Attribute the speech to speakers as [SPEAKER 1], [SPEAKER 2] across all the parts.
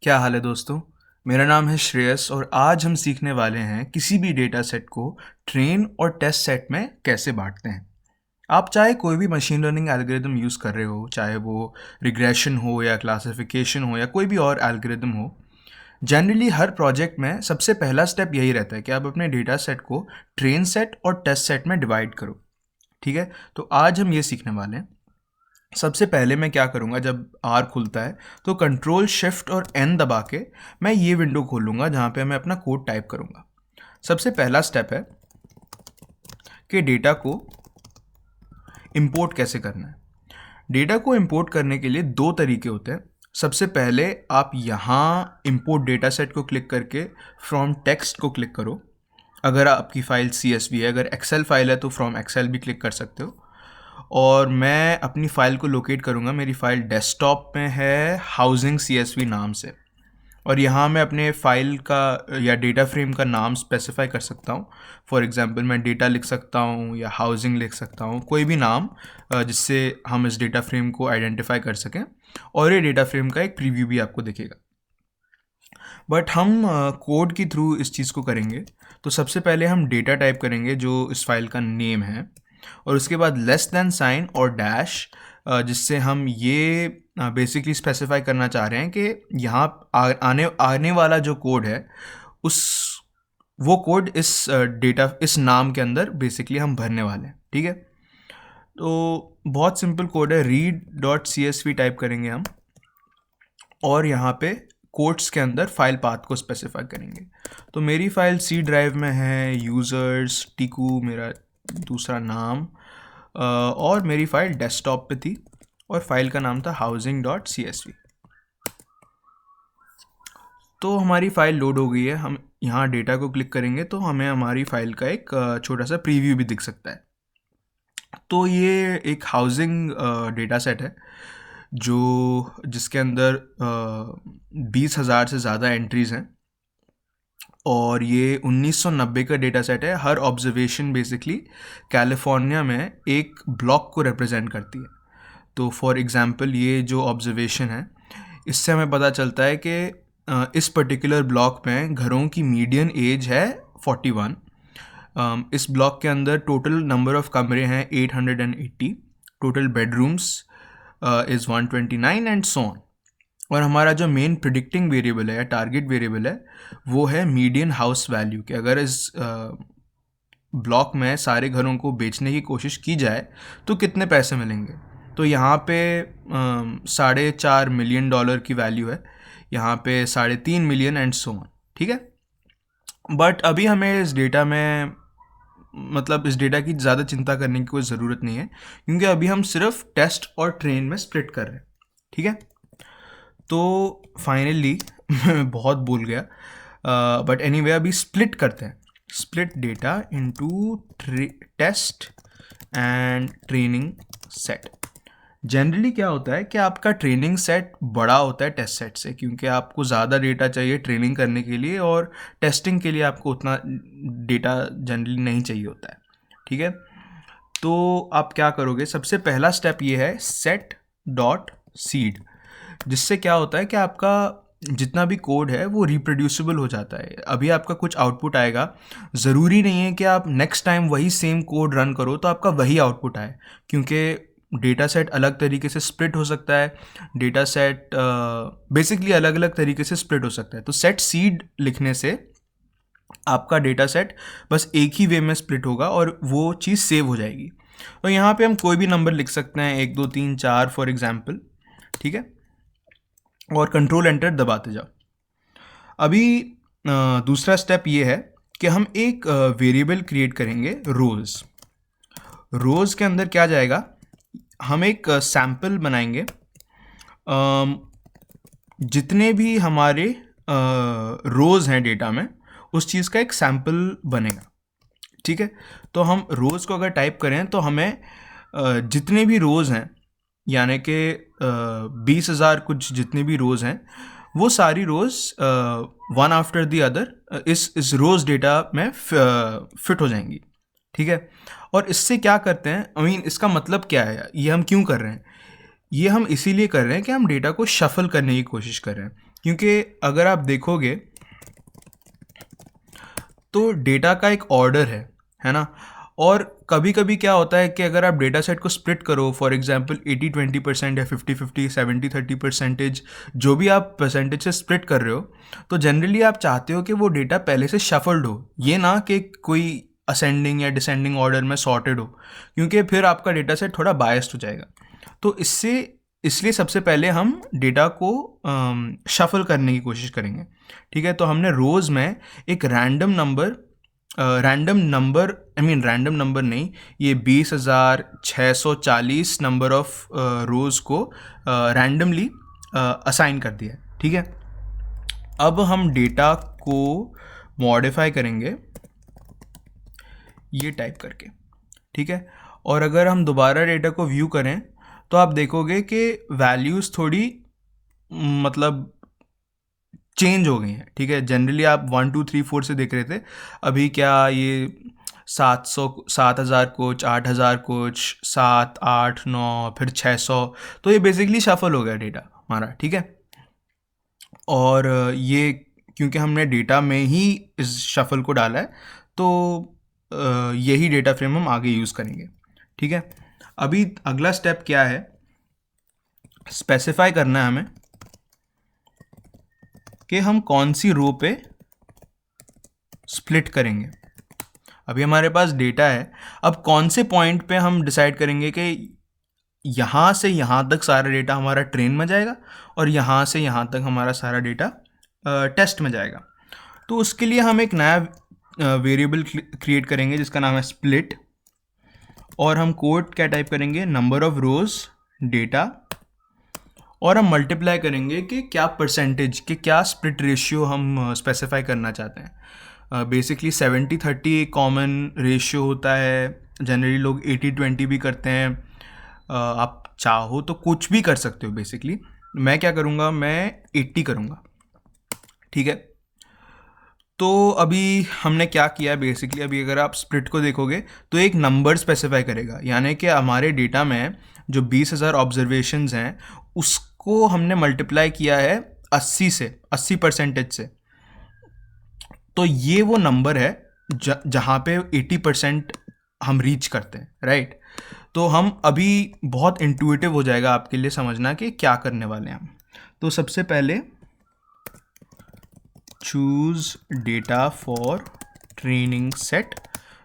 [SPEAKER 1] क्या हाल है दोस्तों। मेरा नाम है श्रेयस और आज हम सीखने वाले हैं किसी भी डेटा सेट को ट्रेन और टेस्ट सेट में कैसे बांटते हैं। आप चाहे कोई भी मशीन लर्निंग एल्गोरिदम यूज़ कर रहे हो, चाहे वो रिग्रेशन हो या क्लासिफिकेशन हो या कोई भी और एल्गोरिदम हो, जनरली हर प्रोजेक्ट में सबसे पहला स्टेप यही रहता है कि आप अपने डेटा सेट को ट्रेन सेट और टेस्ट सेट में डिवाइड करो। ठीक है, तो आज हम ये सीखने वाले हैं। सबसे पहले मैं क्या करूँगा, जब आर खुलता है तो कंट्रोल शिफ्ट और एन दबा के मैं ये विंडो खोल लूँगा जहाँ पे मैं अपना कोड टाइप करूँगा। सबसे पहला स्टेप है कि डेटा को इंपोर्ट कैसे करना है। डेटा को इंपोर्ट करने के लिए दो तरीके होते हैं। सबसे पहले आप यहाँ इंपोर्ट डेटा सेट को क्लिक करके फ्रॉम टेक्स्ट को क्लिक करो। अगर आपकी फ़ाइल CSV है, अगर एक्सेल फाइल है तो फ्रॉम एक्सेल भी क्लिक कर सकते हो। और मैं अपनी फ़ाइल को लोकेट करूँगा। मेरी फ़ाइल डेस्कटॉप में है हाउसिंग CSV नाम से, और यहाँ मैं अपने फ़ाइल का या डेटा फ्रेम का नाम स्पेसिफाई कर सकता हूँ। फॉर एग्जांपल मैं डेटा लिख सकता हूँ या हाउसिंग लिख सकता हूँ, कोई भी नाम जिससे हम इस डेटा फ्रेम को आइडेंटिफाई कर सकें, और ये डेटा फ्रेम का एक प्रीव्यू भी आपको दिखेगा। बट हम कोड के थ्रू इस चीज़ को करेंगे। तो सबसे पहले हम डेटा टाइप करेंगे जो इस फाइल का नेम है, और उसके बाद लेस देन साइन और डैश, जिससे हम ये बेसिकली स्पेसिफाई करना चाह रहे हैं कि यहाँ आने आने वाला जो कोड है उस वो कोड इस डेटा इस नाम के अंदर बेसिकली हम भरने वाले हैं। ठीक है, तो बहुत सिंपल कोड है। read.csv टाइप करेंगे हम, और यहाँ पे कोट्स के अंदर फाइल पाथ को स्पेसिफाई करेंगे। तो मेरी फ़ाइल C ड्राइव में है, यूज़र्स टीकू मेरा दूसरा नाम, और मेरी फ़ाइल डेस्कटॉप पे थी और फाइल का नाम था housing.csv। तो हमारी फ़ाइल लोड हो गई है। हम यहाँ डेटा को क्लिक करेंगे तो हमें हमारी फ़ाइल का एक छोटा सा प्रीव्यू भी दिख सकता है। तो ये एक हाउसिंग डेटा सेट है जिसके अंदर 20,000 से ज़्यादा एंट्रीज़ हैं, और ये 1990 का डेटा सेट है। हर ऑब्जर्वेशन बेसिकली कैलिफोर्निया में एक ब्लॉक को रिप्रेजेंट करती है। तो फॉर एग्ज़ाम्पल ये जो ऑब्जर्वेशन है, इससे हमें पता चलता है कि इस पर्टिकुलर ब्लॉक में घरों की मीडियन एज है 41। इस ब्लॉक के अंदर टोटल नंबर ऑफ़ कमरे हैं 880, total bedrooms is 129 and so on. और हमारा जो मेन प्रिडिक्टिंग वेरिएबल है या टारगेट वेरिएबल है वो है मीडियन हाउस वैल्यू, कि अगर इस ब्लॉक में सारे घरों को बेचने की कोशिश की जाए तो कितने पैसे मिलेंगे। तो यहाँ पे $4.5 मिलियन की वैल्यू है, यहाँ पे 3.5 मिलियन एंड सो ऑन। ठीक है, बट अभी हमें इस डेटा में इस डेटा की ज़्यादा चिंता करने की कोई ज़रूरत नहीं है, क्योंकि अभी हम सिर्फ टेस्ट और ट्रेन में स्प्लिट कर रहे हैं। ठीक है, तो फाइनली मैं बहुत भूल गया, बट एनीवे अभी स्प्लिट करते हैं। Split data into test and training set. Generally क्या होता है कि आपका ट्रेनिंग सेट बड़ा होता है टेस्ट सेट से, क्योंकि आपको ज़्यादा डेटा चाहिए ट्रेनिंग करने के लिए, और टेस्टिंग के लिए आपको उतना डेटा जनरली नहीं चाहिए होता है। ठीक है, तो आप क्या करोगे, सबसे पहला स्टेप ये है सेट डॉट सीड, जिससे क्या होता है कि आपका जितना भी कोड है वो रिप्रोड्यूसिबल हो जाता है। अभी आपका कुछ आउटपुट आएगा, ज़रूरी नहीं है कि आप नेक्स्ट टाइम वही सेम कोड रन करो तो आपका वही आउटपुट आए, क्योंकि डेटा सेट अलग तरीके से स्प्लिट हो सकता है। डेटा सेट बेसिकली अलग अलग तरीके से स्प्लिट हो सकता है। तो सेट सीड लिखने से आपका डेटा सेट बस एक ही वे में स्प्लिट होगा और वो चीज़ सेव हो जाएगी। तो यहाँ पे हम कोई भी नंबर लिख सकते हैं, 1 2 3 4 फॉर एग्जाम्पल। ठीक है, और कंट्रोल एंटर दबाते जाओ। अभी दूसरा स्टेप ये है कि हम एक वेरिएबल क्रिएट करेंगे रोज़। रोज़ के अंदर क्या जाएगा, हम एक सैम्पल बनाएंगे। जितने भी हमारे रोज़ हैं डेटा में, उस चीज़ का एक सैम्पल बनेगा। ठीक है, तो हम रोज़ को अगर टाइप करें तो हमें जितने भी रोज़ हैं, यानी कि 20,000 कुछ जितने भी रोज़ हैं, वो सारी rose one after the other इस रोज़ डेटा में फिट हो जाएंगी। ठीक है, और इससे क्या करते हैं, इसका मतलब क्या है, ये हम क्यों कर रहे हैं, ये हम इसीलिए कर रहे हैं कि हम डेटा को शफल करने की कोशिश कर रहे हैं। क्योंकि अगर आप देखोगे तो डेटा का एक ऑर्डर है ना। और कभी कभी क्या होता है कि अगर आप डेटा सेट को स्प्लिट करो, फॉर एग्जांपल 80-20% या 50-50 70-30% जो भी आप परसेंटेज से स्प्लिट कर रहे हो, तो जनरली आप चाहते हो कि वो डेटा पहले से शफल्ड हो, ये ना कि कोई असेंडिंग या डिसेंडिंग ऑर्डर में सॉर्टेड हो, क्योंकि फिर आपका डेटा सेट थोड़ा बायस्ड हो जाएगा। तो इसलिए सबसे पहले हम डेटा को शफल करने की कोशिश करेंगे। ठीक है, तो हमने रोज़ में एक रैंडम नंबर नहीं, ये 20,640 नंबर ऑफ रोज़ को रैंडमली असाइन कर दिया है। ठीक है, अब हम डेटा को मॉडिफाई करेंगे ये टाइप करके। ठीक है, और अगर हम दोबारा डेटा को व्यू करें तो आप देखोगे कि वैल्यूज़ थोड़ी मतलब चेंज हो गई हैं। ठीक है, जनरली आप 1 2 3 4 से देख रहे थे, अभी क्या ये 7,000 कुछ, 8,000 कुछ, 7 8 9 फिर 600, तो ये बेसिकली शफल हो गया डेटा हमारा। ठीक है, और ये क्योंकि हमने डेटा में ही इस शफल को डाला है, तो यही डेटा फ्रेम हम आगे यूज़ करेंगे। ठीक है, अभी अगला स्टेप क्या है, स्पेसिफाई करना है हमें कि हम कौन सी रो पे स्प्लिट करेंगे। अभी हमारे पास डेटा है, अब कौन से पॉइंट पे हम डिसाइड करेंगे कि यहाँ से यहाँ तक सारा डेटा हमारा ट्रेन में जाएगा और यहाँ से यहाँ तक हमारा सारा डेटा टेस्ट में जाएगा। तो उसके लिए हम एक नया वेरिएबल क्रिएट करेंगे जिसका नाम है स्प्लिट, और हम कोड क्या टाइप करेंगे, नंबर ऑफ रोज डेटा, और हम मल्टीप्लाई करेंगे कि क्या परसेंटेज के क्या स्प्लिट रेशियो हम स्पेसिफाई करना चाहते हैं। बेसिकली 70-30 कॉमन रेशियो होता है, जनरली लोग 80-20 भी करते हैं। आप चाहो तो कुछ भी कर सकते हो। बेसिकली मैं क्या करूँगा, मैं 80 करूँगा। ठीक है, तो अभी हमने क्या किया, बेसिकली अभी अगर आप स्प्लिट को देखोगे तो एक नंबर स्पेसिफाई करेगा, यानी कि हमारे डेटा में जो 20,000 ऑब्जर्वेशंस हैं उसको हमने मल्टीप्लाई किया है 80% से। तो ये वो नंबर है जहाँ पे 80% हम रीच करते हैं, राइट। तो हम अभी बहुत इंट्यूटिव हो जाएगा आपके लिए समझना कि क्या करने वाले हैं हम। तो सबसे पहले choose data for training set,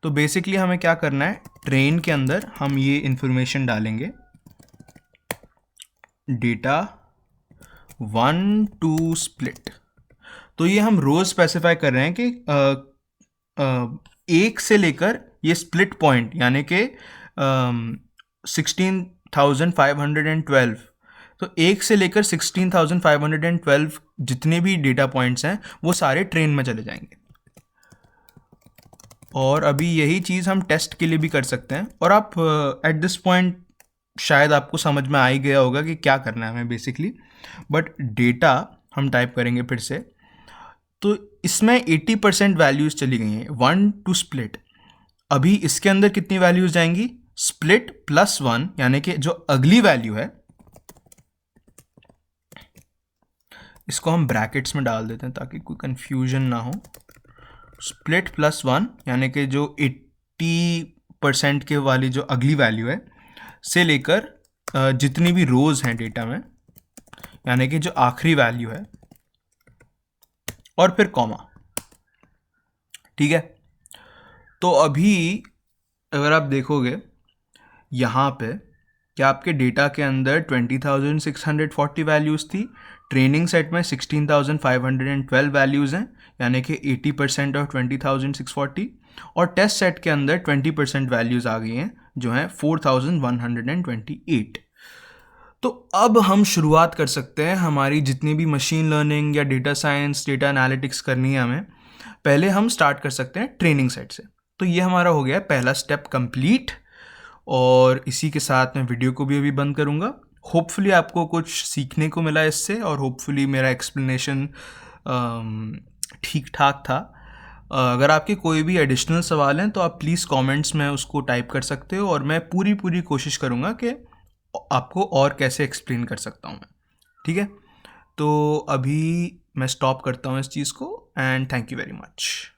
[SPEAKER 1] तो बेसिकली हमें क्या करना है, ट्रेन के अंदर हम ये इंफॉर्मेशन डालेंगे, डेटा 1 to स्प्लिट। तो ये हम रोज स्पेसिफाई कर रहे हैं कि एक से लेकर ये स्प्लिट पॉइंट यानी कि 16,512, तो एक से लेकर 16,512 जितने भी डेटा पॉइंट्स हैं वो सारे ट्रेन में चले जाएंगे। और अभी यही चीज़ हम टेस्ट के लिए भी कर सकते हैं, और आप एट दिस पॉइंट शायद आपको समझ में आ ही गया होगा कि क्या करना है हमें बेसिकली। बट डेटा हम टाइप करेंगे फिर से, तो इसमें 80% वैल्यूज़ चली गई हैं 1 to स्प्लिट। अभी इसके अंदर कितनी वैल्यूज़ जाएंगी, स्प्लिट +1, यानी कि जो अगली वैल्यू है इसको हम ब्रैकेट्स में डाल देते हैं ताकि कोई कंफ्यूजन ना हो। स्प्लिट +1 यानी कि जो 80% के वाली जो अगली वैल्यू है से लेकर जितनी भी रोज़ हैं डेटा में, यानी कि जो आखिरी वैल्यू है, और फिर कॉमा। ठीक है, तो अभी अगर आप देखोगे यहाँ पे क्या आपके डेटा के अंदर 20,640 वैल्यूज़ थी, ट्रेनिंग सेट में 16,512 वैल्यूज़ हैं यानी कि 80% ऑफ 20,640, और टेस्ट सेट के अंदर 20% वैल्यूज़ आ गई हैं जो हैं 4,128। तो अब हम शुरुआत कर सकते हैं हमारी जितनी भी मशीन लर्निंग या डेटा साइंस, डेटा एनालिटिक्स करनी है हमें। पहले हम स्टार्ट कर सकते हैं ट्रेनिंग सेट से। तो ये हमारा हो गया पहला स्टेप कंप्लीट, और इसी के साथ मैं वीडियो को भी अभी बंद करूँगा। होपफुली आपको कुछ सीखने को मिला इससे, और होपफुली मेरा एक्सप्लेनेशन ठीक ठाक था। अगर आपके कोई भी एडिशनल सवाल हैं तो आप प्लीज़ कमेंट्स में उसको टाइप कर सकते हो, और मैं पूरी कोशिश करूँगा कि आपको और कैसे एक्सप्लेन कर सकता हूँ मैं। ठीक है, तो अभी मैं स्टॉप करता हूँ इस चीज़ को, and thank you very much.